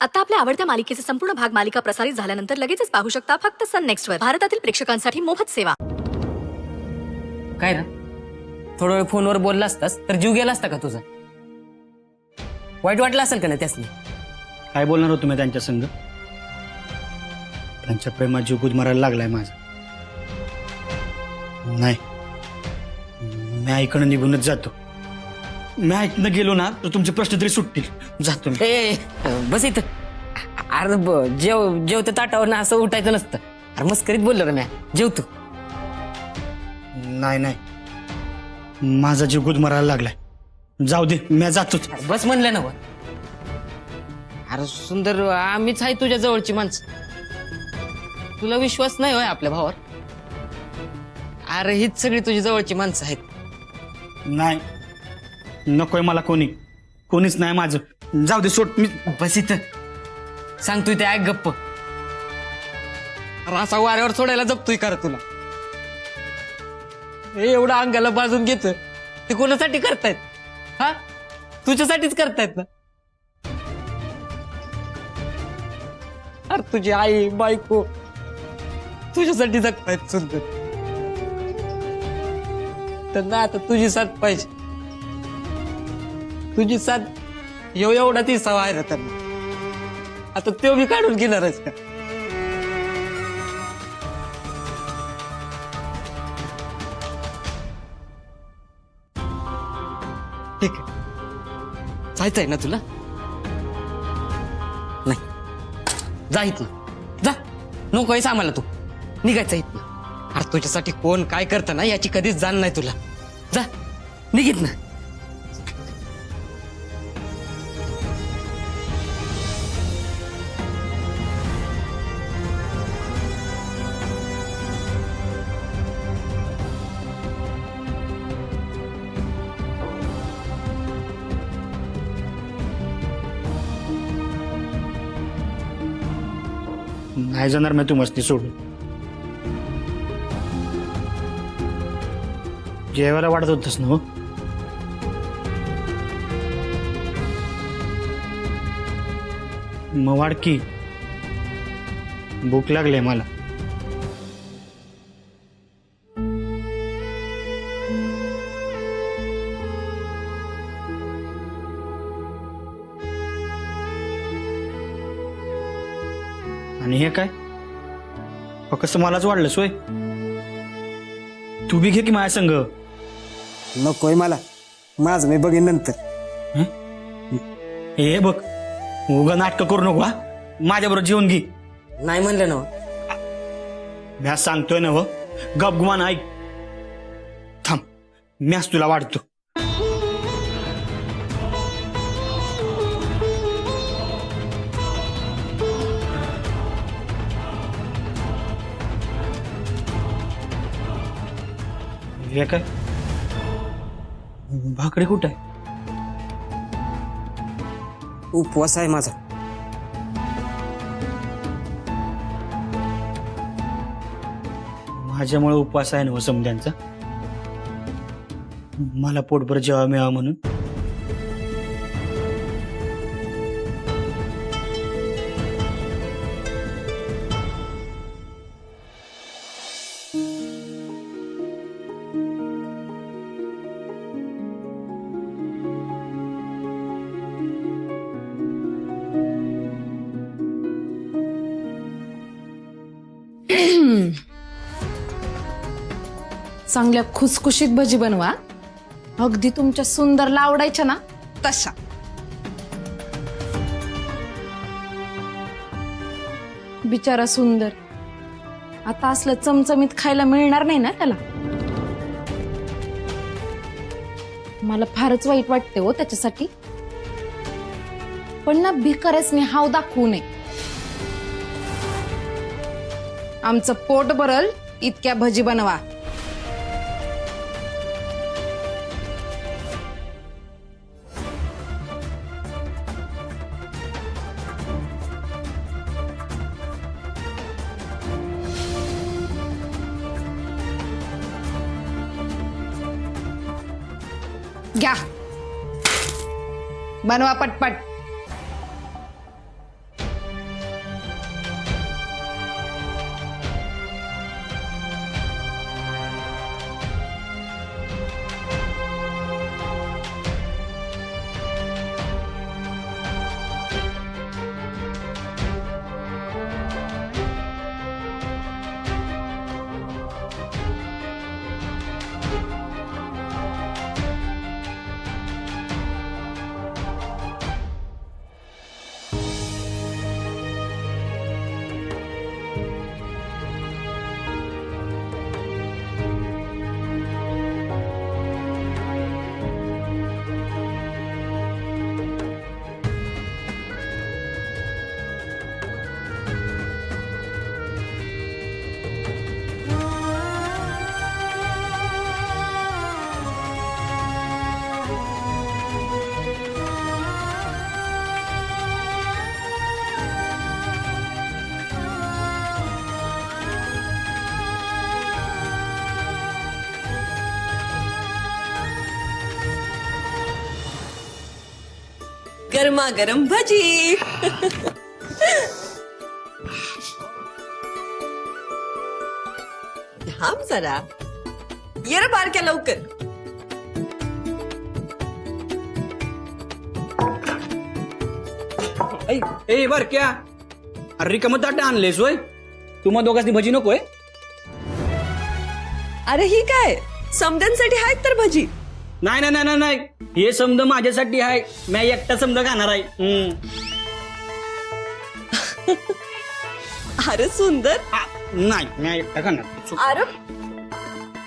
आता आपल्या आवडत्या मालिकेचे संपूर्ण भाग मालिका प्रसारित झाल्यानंतर लगेचच पाहू शकता फक्त सन नेक्स्ट वर. भारतातील प्रेक्षकांसाठी मोफत सेवा. काय रे थोडा वेळ फोनवर बोलला असतास तर जीव गेला असता का तुझा? वाईट वाटलं असेल का नाही त्यासनी? काय बोलणार होतो मी त्यांच्या संग? त्यांच्या प्रेमात जीव गुदमरायला लागलाय माझा. नाही, मी ऐकणं निघूनच जातो. मी ऐकणं गेलो ना तर तुमचे प्रश्न तरी सुटतील. जातो मी. ए बस इथं. अरे जेवते ताटावर ना असं उठायचं नसतं. अरे मस्करीत बोललो रे. मी जेवतो. नाही नाही, माझा जीव गुदमरायला लागलाय. जाऊ दे, मी जातोच. बस म्हणलं ना. अरे सुंदर, आम्हीच आहे तुझ्या जवळची माणसं. तुला विश्वास नाही होय आपल्या भावावर? अरे हीच सगळी तुझी जवळची माणसं आहेत. नाही, नकोय मला कोणीच नाही माझं. जाऊ दे, सोड. मी बस इथं. सांगतोय ते ऐक गप्प. अरे असा वाऱ्यावर सोडायला जपतोय का रे तुला? हे एवढं अंगाला बाजून घेत ते कोणासाठी करतायत? हा, तुझ्यासाठीच करतायत ना. अरे तुझी आई बायको तुझ्यासाठी जगतायत सुंदर. त्यांना आता तुझी साथ पाहिजे. तुझी साथ एवढा ती सवय आहे त्यांना. आता तो मी काढून घेणारच का? ठीक आहे, जायचंय ना तुला? नाही, जा इथनं. जा, नको आहेस आम्हाला. तू निघायचं इथनं. अरे तुझ्यासाठी कोण काय करतं ना याची कधीच जाण नाही तुला. जा, निघित ना. नाही जाणार मी तू मस्ती सोडून. जेवायला वाटत होतस ना? हो, मग वाढ की. भूक लागले मला. आणि हे काय फक्त मलाच वाढलं सोय? तू बी घे की माझ्या संग. नकोय मला, माझं मी बघेन नंतर. हे बघ, उगा नाटक करू नको. हा, माझ्याबरोबर जेवून घे. नाही म्हणलं ना. मी आज सांगतोय ना. हो, गपगुमान ऐक. थांब, मी आज तुला वाढतो. हे काय भाकरी कुठं आहे? उपवास आहे माझा. माझ्यामुळे उपवास आहे ना समध्यांचा? मला पोटभर जेव्हा मिळावा म्हणून. चांगल्या खुसखुशीत भजी बनवा. अगदी तुमच्या सुंदरला आवडायच्या ना तशा. बिचारा सुंदर आता असलं चमचमीत खायला मिळणार नाही ना त्याला. मला फारच वाईट वाटते हो त्याच्यासाठी. पण ना भिकाऱ्यासने हाव दाखवू नये. आमचं पोट भरल इतक्या भजी बनवा. घ्या, बनवा पटपट. गरमागरम भजी. थांब जरा. ये रे बारक्या लवकर. ए बर क्या अरे रिकामं ताट आणलेस होय तुम्हा दोघांनी भजी नकोय अरे ही काय समद्यांसाठी आहेत तर भजी. नाही नाही नाही नाही हे समज माझ्यासाठी आहे मी एकटा समजा खाणार आहे अरे सुंदर. नाही मी एकटा खाणार अरे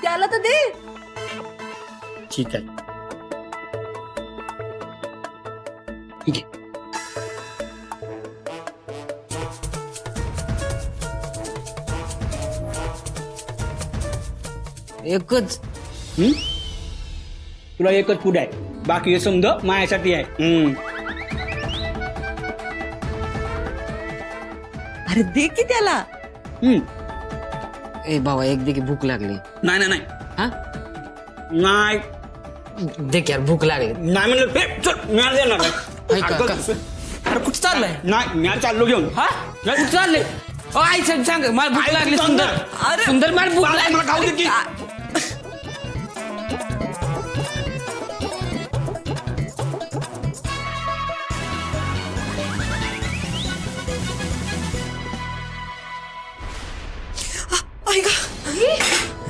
त्याला तर दे. ठीक आहे ठीक आहे एकच तुला एकच फूड आहे बाकी हे समज माझ्यासाठी आहे अरे दे की त्याला. ए बाबा एक दे की भूक लागली. नाही नाही नाही हा नाही देख यार भूक लागली. नाही म्हणलं हे, चल मी आज येणार आहे. ऐका, अगं, का? अरे कुठं चाललंय? नाही मी आज चाललो घेऊन हा कुठं चाललंय? आई सांग मला भूक लागली. सुंदर अरे. सुंदर मला भूक मला लागली. खाऊ दे की.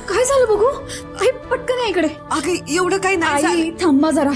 काय झालं बघू आई पटकन या इकडे. अगं एवढं काही नाही झालं. आई थांबा जरा.